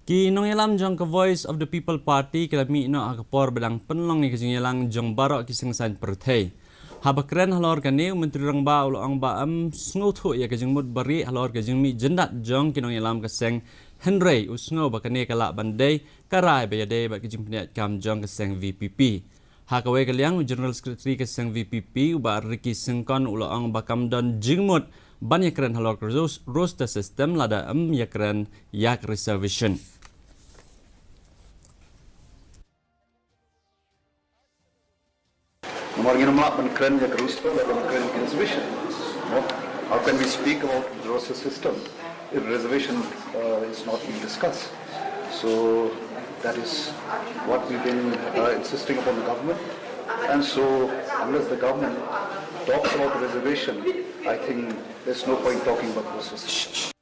Kinong yalam jong ka Voice of the People Party kalami no akapor belang penlong ni kajing yalang jong barok kisang san perthai. Habakren halor kani menteri rang ba ulo ang ba sngotu ya kajing mud bari halor kajing mi jendat jong kinong yalam kaseng Henry usngo bakani kala bandai karai bayade ba kajing pniat kam jong kaseng VPP. Hakawai kaliang General Secretary kaseng VPP uba Ricky Sengkon ulo ang bakam don jingmut ban yakren halor roster system lada yakren yak reservation. How can we speak about the roster system if reservation is not being discussed? So that is what we've been insisting upon the government. And so unless the government talks about the reservation, I think there's no point talking about the roster system.